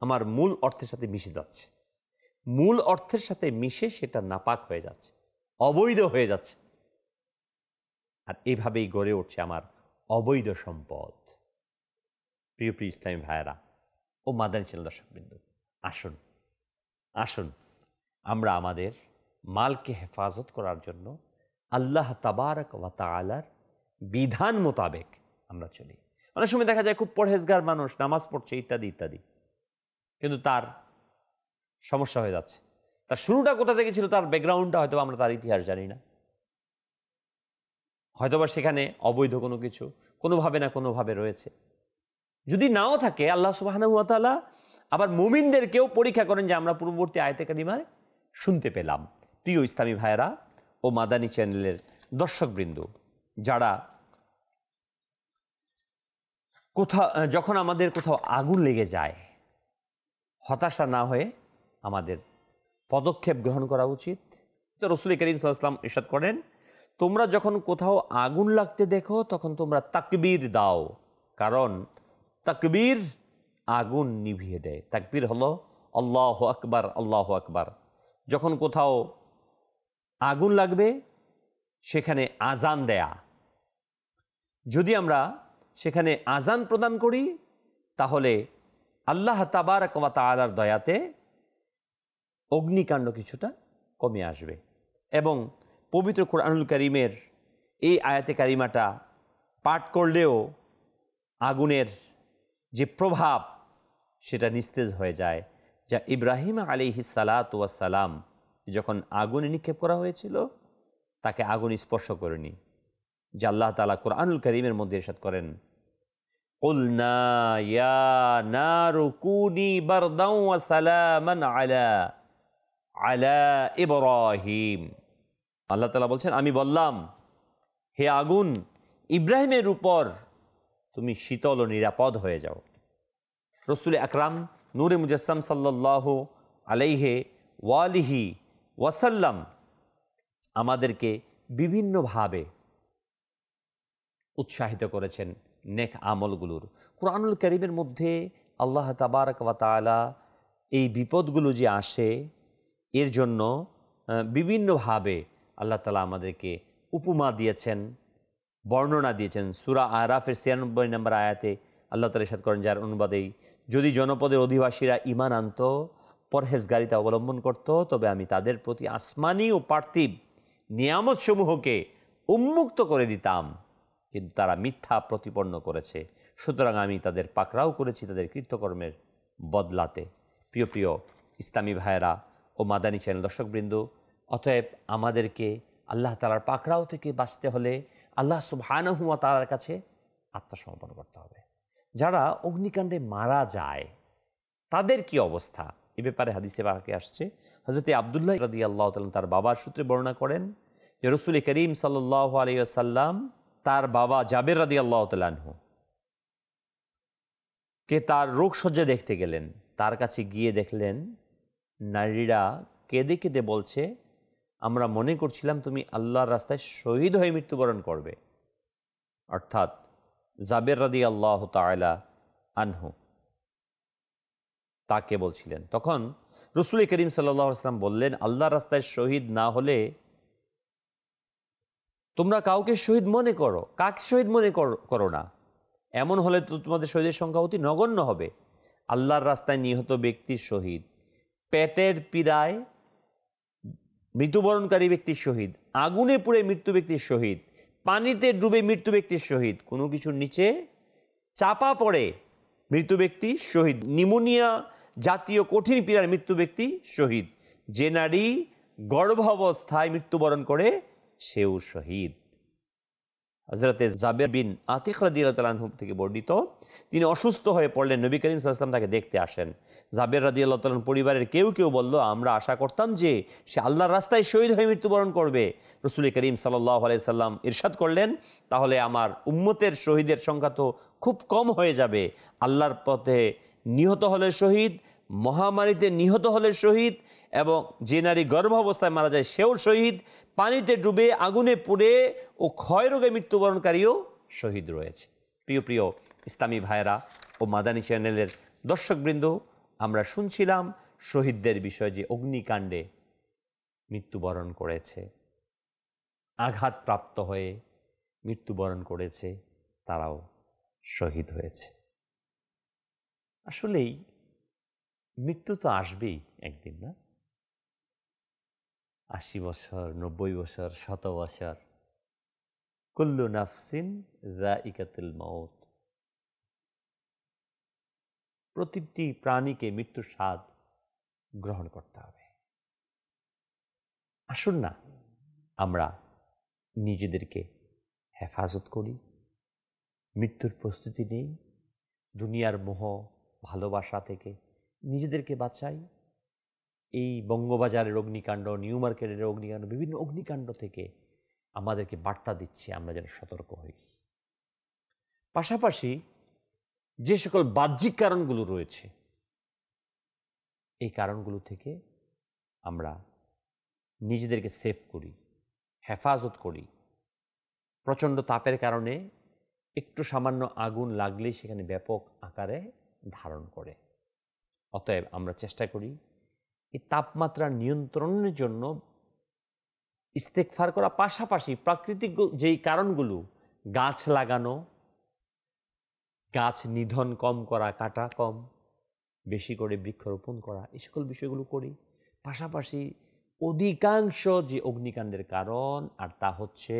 আমার মূল অর্থের সাথে মিশে যাচ্ছে, মূল অর্থের সাথে মিশে সেটা নাপাক হয়ে যাচ্ছে, অবৈধ হয়ে যাচ্ছে, আর এভাবেই গড়ে উঠছে আমার অবৈধ সম্পদ। প্রিয় প্রিয় ইসলামী ভাইয়েরা ও মাদানী চ্যানেল দর্শকবৃন্দ, আসুন আসুন আমরা আমাদের মালকে হেফাজত করার জন্য আল্লাহ তাবারক ওয়া তাআলার বিধান মোতাবেক আমরা চলি। অনেক সময় দেখা যায় খুব পরহেজগার মানুষ, নামাজ পড়ছে ইত্যাদি ইত্যাদি, কিন্তু তার সমস্যা হয়ে যাচ্ছে। তার শুরুটা কোথা থেকে ছিল, তার ব্যাকগ্রাউন্ডটা হয়তো আমরা তার ইতিহাস জানি না, হয়তোবা সেখানে অবৈধ কোনো কিছু কোনোভাবে না কোনোভাবে রয়েছে। যদি নাও থাকে, আল্লাহ সুবহানাহু ওয়া তাআলা আবার মুমিনদেরকেও পরীক্ষা করেন, যে আমরা পূর্ববর্তী আয়াতে কারিমায় শুনতে পেলাম। প্রিয় ইসলামী ভাইয়েরা ও মাদানী চ্যানেলের দর্শকবৃন্দ, যারা যখন আমাদের কোথাও আগুন লেগে যায়, হতাশা না হয়ে আমাদের পদক্ষেপ গ্রহণ করা উচিত। তো রাসূল করিম সাল্লাল্লাহু আলাইহি ওয়াসাল্লাম ইরশাদ করেন, তোমরা যখন কোথাও আগুন লাগতে দেখো তখন তোমরা তাকবীর দাও, কারণ তাকবীর আগুন নিভিয়ে দেয়। তাকবীর হলো আল্লাহু আকবার, আল্লাহু আকবার। যখন কোথাও আগুন লাগবে সেখানে আজান দেয়া, যদি আমরা সেখানে আজান প্রদান করি তাহলে আল্লাহ তাবারক ওয়া তাআলার দয়াতে অগ্নিকাণ্ড কিছুটা কমে আসবে। এবং পবিত্র কোরআনুল কারীমের এই আয়াতে কারিমাটা পাঠ করলেও আগুনের যে প্রভাব সেটা নিস্তেজ হয়ে যায়, যা ইব্রাহিম আলাইহিস সালাতু ওয়াস সালাম যখন আগুনে নিক্ষেপ করা হয়েছিল তাকে আগুন স্পর্শ করেনি। যে আল্লাহ তাআলা কোরআনুল কারীমের মধ্যে ইরশাদ করেন, কুলনা ইয়া নারু কুনি বারদাও ওয়া সালামান আলা ইব্রাহিম। আল্লাহ তাআলা বলছেন, আমি বললাম হে আগুন, ইব্রাহিমের উপর তুমি শীতল ও নিরাপদ হয়ে যাও। রসুল আকরাম নূরে মুজাসসাম সাল্লাল্লাহু আলাইহি ওয়ালিহি ওয়াসাল্লাম আমাদেরকে বিভিন্নভাবে উৎসাহিত করেছেন নেক আমলগুলোর। কোরআনুল কারীমের মধ্যে আল্লাহ তাবারক ওয়া তাআলা এই বিপদগুলো যে আসে এর জন্য বিভিন্নভাবে আল্লাহ তাআলা আমাদেরকে উপমা দিয়েছেন, বর্ণনা দিয়েছেন। সূরা আরাফের ৯৬ নম্বর আয়াতে আল্লাহ তাআলা ইরশাদ করেন, যার অনুবাদেই, যদি জনপদের অধিবাসীরা ঈমান আনত, পরহেজগারিতা অবলম্বন করত, তবে আমি তাদের প্রতি আসমানি ও পার্থিব নিয়ামতসমূহকে উন্মুক্ত করে দিতাম, কিন্তু তারা মিথ্যা প্রতিপন্ন করেছে, সুতরাং আমি তাদের পাকড়াও করেছি তাদের কৃতকর্মের বদলাতে। প্রিয় প্রিয় ইসলামী ভাইয়েরা ও মাদানী চ্যানেল দর্শকবৃন্দ, অতএব আমাদেরকে আল্লাহ তাআলার পাকড়াও থেকে বাঁচতে হলে আল্লাহ সুবহানাহু ওয়া তাআলার কাছে আত্মসমর্পণ করতে হবে। যারা অগ্নিকাণ্ডে মারা যায় তাদের কি অবস্থা, এ ব্যাপারে হাদিসে পাকে আসছে। হযরত আব্দুল্লাহ রাদিয়াল্লাহু তাআলা তার বাবার সূত্রে বর্ণনা করেন যে রাসূল করিম সাল্লাল্লাহু আলাইহি ওয়াসাল্লাম তার বাবা জাবের রাদিয়াল্লাহু তাআলা আনহু কে তার রোগশয্যা দেখতে গেলেন। তার কাছে গিয়ে দেখলেন নারীরা কেঁদে কেঁদে বলছে, আমরা মনে করছিলাম তুমি আল্লাহর রাস্তায় শহীদ হয়ে মৃত্যুবরণ করবে। অর্থাৎ জাবের রাদিয়াল্লাহু তাআলা আনহু তাকে বলছিলেন। তখন রাসূল করিম সাল্লাল্লাহু আলাইহি ওয়াসাল্লাম বললেন, আল্লাহর রাস্তায় শহীদ না হলে তোমরা কাউকে শহীদ মনে করো, কাকে শহীদ মনে করো না। এমন হলে তো তোমাদের শহীদের সংখ্যা অতি নগণ্য হবে। আল্লাহর রাস্তায় নিহত ব্যক্তির শহীদ, পেটের পীড়ায় মৃত্যুবরণকারী ব্যক্তির শহীদ, আগুনে পুড়ে মৃত্যু ব্যক্তির শহীদ, পানিতে ডুবে মৃত্যু ব্যক্তির শহীদ, কোনো কিছুর নিচে চাপা পড়ে মৃত্যু ব্যক্তি শহীদ, নিউমোনিয়া জাতীয় কঠিন পীড়ার মৃত্যু ব্যক্তি শহীদ, যে নারী গর্ভাবস্থায় মৃত্যুবরণ করে সেও শহীদ। হযরত জাবের বিন আতিক রাদিয়াল্লাহু তাআলা আনহু থেকে বর্ণিত, তিনি অসুস্থ হয়ে পড়লেন, নবী করিম সাল্লাল্লাহু আলাইহি ওয়াসাল্লাম তাকে দেখতে আসেন। জাবের রাদিয়াল্লাহু তাআলা পরিবারের কেউ কেউ বলল, আমরা আশা করতাম যে সে আল্লাহর রাস্তায় শহীদ হয়ে মৃত্যুবরণ করবে। রাসূল করিম সাল্লাল্লাহু আলাইহি ওয়াসাল্লাম ইরশাদ করলেন, তাহলে আমার উম্মতের শহীদের সংখ্যা তো খুব কম হয়ে যাবে। আল্লাহর পথে নিহত হলে শহীদ, মহামারীতে নিহত হলে শহীদ, এবং যে নারী গর্ভাবস্থায় মারা যায় সেও শহীদ, পানিতে ডুবে আগুনে পুড়ে ও ক্ষয় রোগে মৃত্যুবরণকারীও শহীদ রয়েছে। প্রিয় প্রিয় ইসলামী ভাইয়েরা ও মাদানী চ্যানেলের দর্শকবৃন্দ, আমরা শুনছিলাম শহীদদের বিষয়ে, যে অগ্নিকাণ্ডে মৃত্যুবরণ করেছে, আঘাতপ্রাপ্ত হয়ে মৃত্যুবরণ করেছে, তারাও শহীদ হয়েছে। আসলেই মৃত্যু তো আসবেই একদিন, না? ৮০ বছর, ৯০ বছর, ১০০ বছর, কুল্লু নাফসিন যায়িকাতুল মাউত। প্রতিটি প্রাণীকে মৃত্যুর স্বাদ গ্রহণ করতে হবে। আসুন না আমরা নিজেদেরকে হেফাজত করি, মৃত্যুর প্রস্তুতি নেই, দুনিয়ার মোহ ভালোবাসা থেকে নিজেদেরকে বাঁচাই। এই বঙ্গবাজারের অগ্নিকাণ্ড, নিউ মার্কেটের অগ্নিকাণ্ড, বিভিন্ন অগ্নিকাণ্ড থেকে আমাদেরকে বার্তা দিচ্ছে আমরা যেন সতর্ক হই। পাশাপাশি যে সকল বাহ্যিক কারণগুলো রয়েছে, এই কারণগুলো থেকে আমরা নিজেদেরকে সেভ করি, হেফাজত করি। প্রচণ্ড তাপের কারণে একটু সামান্য আগুন লাগলেই সেখানে ব্যাপক আকারে ধারণ করে। অতএব আমরা চেষ্টা করি এই তাপমাত্রা নিয়ন্ত্রণের জন্য ইস্তেগফার করা, পাশাপাশি প্রাকৃতিক যেই কারণগুলো, গাছ লাগানো, গাছ নিধন কম করা, কাটা কম, বেশি করে বৃক্ষরোপণ করা, এই সকল বিষয়গুলো করি। পাশাপাশি অধিকাংশ যে অগ্নিকাণ্ডের কারণ, আর তা হচ্ছে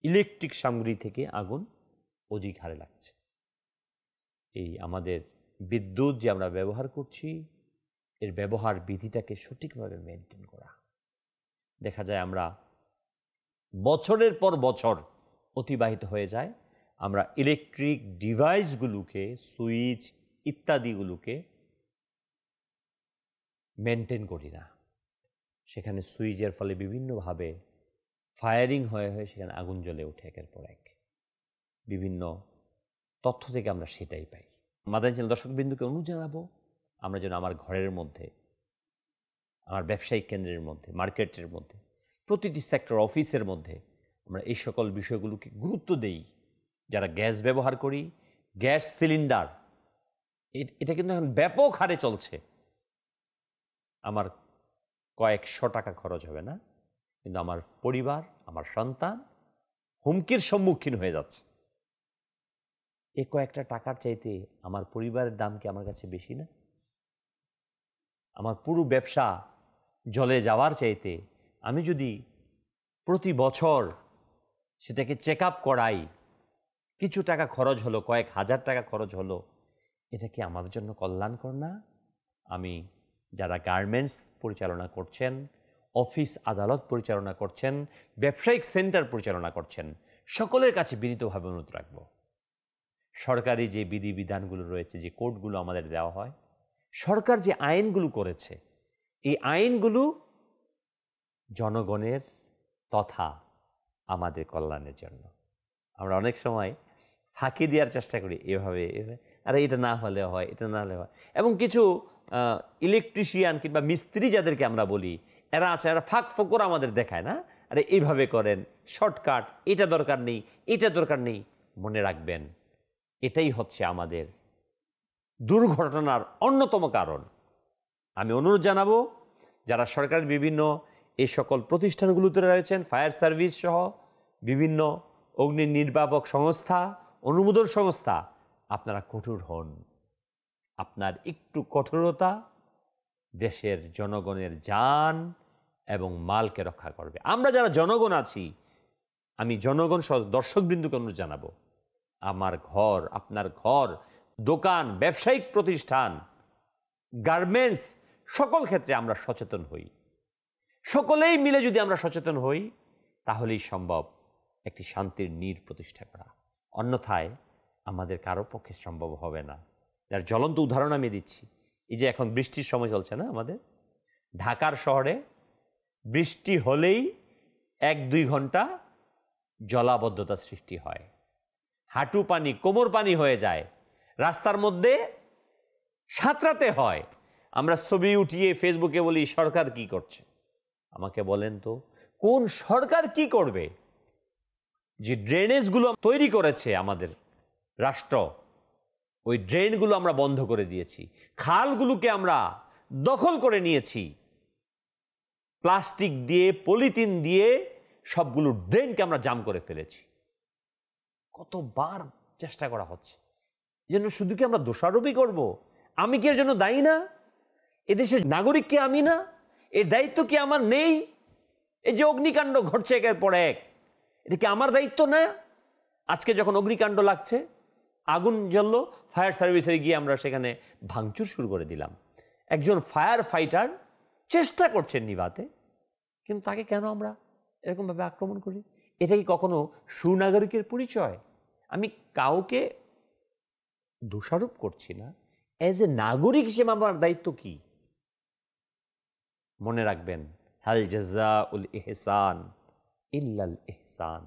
ইলেকট্রিক সামগ্রী থেকে আগুন অধিক হারে লাগছে। এই আমাদের বিদ্যুৎ যে আমরা ব্যবহার করছি, এর ব্যবহার বিধিটাকে সঠিকভাবে মেনটেন করা। দেখা যায় আমরা বছরের পর বছর অতিবাহিত হয়ে যায়, আমরা ইলেকট্রিক ডিভাইসগুলোকে, সুইচ ইত্যাদিগুলোকে মেনটেন করি না। সেখানে সুইচের ফলে বিভিন্নভাবে ফায়ারিং হয়ে সেখানে আগুন জ্বলে ওঠে একের পর এক। বিভিন্ন তথ্য থেকে আমরা সেটাই পাই। মাদানী চ্যানেল দর্শকবৃন্দুকে অনুরোধ জানাবো, আমরা যেন আমার ঘরের মধ্যে, আমার ব্যবসায়িক কেন্দ্রের মধ্যে, মার্কেটের মধ্যে, প্রতিটি সেক্টর অফিসের মধ্যে আমরা এই সকল বিষয়গুলোকে গুরুত্ব দেই। যারা গ্যাস ব্যবহার করি, গ্যাস সিলিন্ডার এটা কিন্তু এখন ব্যাপক হারে চলছে। আমার কয়েকশো টাকা খরচ হবে না, কিন্তু আমার পরিবার, আমার সন্তান হুমকির সম্মুখীন হয়ে যাচ্ছে। এ কয়েকটা টাকার চাইতে আমার পরিবারের দাম কি আমার কাছে বেশি না? আমার পুরো ব্যবসা জলে যাওয়ার চাইতে আমি যদি প্রতি বছর সেটাকে চেক আপ করাই, কিছু টাকা খরচ হলো, কয়েক হাজার টাকা খরচ হলো, এটা কি আমাদের জন্য কল্যাণকর না? আমি যারা গার্মেন্টস পরিচালনা করছেন, অফিস আদালত পরিচালনা করছেন, ব্যবসায়িক সেন্টার পরিচালনা করছেন, সকলের কাছে বিনীতভাবে অনুরোধ রাখব, সরকারি যে বিধিবিধানগুলো রয়েছে, যে কোডগুলো আমাদের দেওয়া হয়, সরকার যে আইনগুলো করেছে, এই আইনগুলো জনগণের তথা আমাদের কল্যাণের জন্য। আমরা অনেক সময় ফাঁকি দেওয়ার চেষ্টা করি, এভাবে আরে এটা না হলে হয়, এটা না হলে হয়। এবং কিছু ইলেকট্রিশিয়ান কিংবা মিস্ত্রি যাদেরকে আমরা বলি, এরা আছে, এরা ফাঁক ফোকর আমাদের দেখায় না, আরে এইভাবে করেন, শর্টকাট, এটা দরকার নেই, এটা দরকার নেই। মনে রাখবেন, এটাই হচ্ছে আমাদের দুর্ঘটনার অন্যতম কারণ। আমি অনুরোধ জানাবো, যারা সরকারের বিভিন্ন এই সকল প্রতিষ্ঠানগুলোতে রয়েছেন, ফায়ার সার্ভিস সহ বিভিন্ন অগ্নি নির্বাপক সংস্থা, অনুমোদন সংস্থা, আপনারা কঠোর হন। আপনার একটু কঠোরতা দেশের জনগণের জান এবং মালকে রক্ষা করবে। আমরা যারা জনগণ আছি, আমি জনগণ সহ দর্শকবৃন্দুকে অনুরোধ জানাবো, আমার ঘর, আপনার ঘর, দোকান, ব্যবসায়িক প্রতিষ্ঠান, গার্মেন্টস, সকল ক্ষেত্রে আমরা সচেতন হই। সকলেই মিলে যদি আমরা সচেতন হই, তাহলেই সম্ভব একটি শান্তির নীড় প্রতিষ্ঠা করা। অন্যথায় আমাদের কারো পক্ষে সম্ভব হবে না। যার জ্বলন্ত উদাহরণ আমি দিচ্ছি, এই যে এখন বৃষ্টির সময় চলছে না আমাদের ঢাকার শহরে, বৃষ্টি হলেই 1-2 ঘন্টা জলাবদ্ধতা সৃষ্টি হয়, হাঁটু পানি, কোমর পানি হয়ে যায়, রাস্তার মধ্যে সাঁতরাতে হয়। আমরা ছবি উঠিয়ে ফেসবুকে বলি সরকার কি করছে। আমাকে বলেন তো, কোন সরকার কি করবে? যে ড্রেনেজগুলো তৈরি করেছে আমাদের রাষ্ট্র, ওই ড্রেনগুলো আমরা বন্ধ করে দিয়েছি, খালগুলোকে আমরা দখল করে নিয়েছি, প্লাস্টিক দিয়ে, পলিথিন দিয়ে সবগুলো ড্রেনকে আমরা জাম করে ফেলেছি। কতবার চেষ্টা করা হচ্ছে, যেন শুধু কি আমরা দোষারোপই করব? আমি কি এর জন্য দায়ী না? এদেশের নাগরিক কি আমি না? এর দায়িত্ব কি আমার নেই? এই যে অগ্নিকাণ্ড ঘটছে একের পর এক, এটা কি আমার দায়িত্ব না? আজকে যখন অগ্নিকাণ্ড লাগছে, আগুন জ্বলল, ফায়ার সার্ভিসে গিয়ে আমরা সেখানে ভাঙচুর শুরু করে দিলাম। একজন ফায়ার ফাইটার চেষ্টা করছেন নিভাতে, কিন্তু তাকে কেন আমরা এরকমভাবে আক্রমণ করি? এটা কি কখনো সুনাগরিকের পরিচয়? আমি কাউকে দোষারোপ করছি না, অ্যাজ এ নাগরিক হিসেবে আমার দায়িত্ব কি? মনে রাখবেন, হাল জাযাউল ইহসান ইল্লাল ইহসান।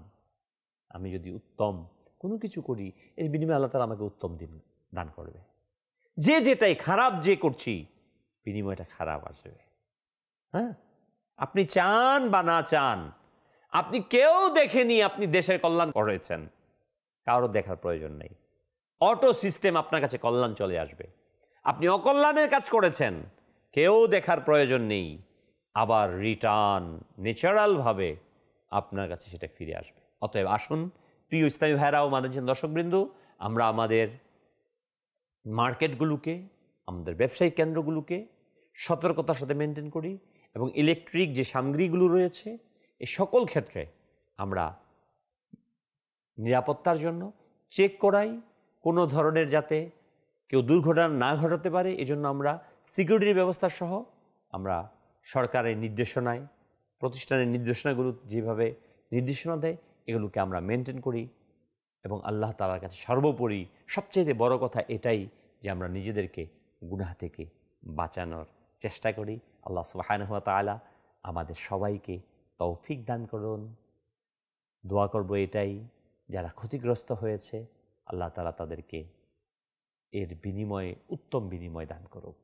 আমি যদি উত্তম কোনো কিছু করি, এর বিনিময়ে আল্লাহ তাআলা আমাকে উত্তম দিন দান করবে। যেটাই খারাপ যে করছি, বিনিময়টা খারাপ আসবে। হ্যাঁ, আপনি চান বা না চান, আপনি কেউ দেখেনি আপনি দেশের কল্যাণ করেছেন, কারো দেখার প্রয়োজন নেই। অটো সিস্টেম আপনার কাছে কল্যাণ চলে আসবে। আপনি অকল্যাণের কাজ করেছেন, কেউ দেখার প্রয়োজন নেই, আবার রিটার্ন ন্যাচারালভাবে আপনার কাছে সেটা ফিরে আসবে। অতএব আসুন প্রিয় ইসলামী ভাইরা ও মাদানী দর্শকবৃন্দ, আমরা আমাদের মার্কেটগুলোকে, আমাদের ব্যবসায়িক কেন্দ্রগুলোকে সতর্কতার সাথে মেনটেন করি এবং ইলেকট্রিক যে সামগ্রীগুলো রয়েছে এই সকল ক্ষেত্রে আমরা নিরাপত্তার জন্য চেক করাই, কোনো ধরনের যাতে কেউ দুর্ঘটনা না ঘটাতে পারে এজন্য আমরা সিকিউরিটির ব্যবস্থা সহ আমরা সরকারের নির্দেশনায়, প্রতিষ্ঠানের নির্দেশনাগুলো যেভাবে নির্দেশনা দেয় এগুলোকে আমরা মেনটেন করি এবং আল্লাহ তাআলার কাছে সর্বোপরি সবচেয়ে বড় কথা এটাই যে আমরা নিজেদেরকে গুনাহ থেকে বাঁচানোর চেষ্টা করি। আল্লাহ সুবহানাহু ওয়া তাআলা আমাদের সবাইকে তৌফিক দান করুন। দোয়া করব এটাই, যারা ক্ষতিগ্রস্ত হয়েছে আল্লাহ তাআলা তাদেরকে এর বিনিময়ে উত্তম বিনিময় দান করুক।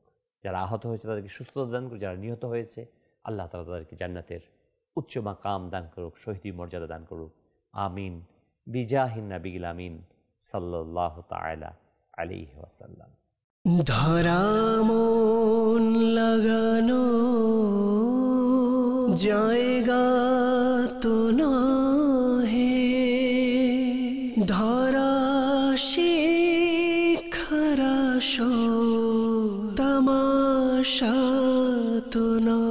যারা আহত হয়েছে তাদেরকে সুস্থতা দান করুক, যারা নিহত হয়েছে আল্লাহ তাআলা তাদেরকে জান্নাতের উচ্চ মাকাম দান করুক, শহীদি মর্যাদা দান করুক। আমিন বিজাহিন নবিয়িল আমিন সাল্লাল্লাহু তাআলা আলাইহি ওয়াসাল্লাম। ধরা মন লাগানো জায়গা তো নহে, ধরা শিখারা তামাশা তো নহে।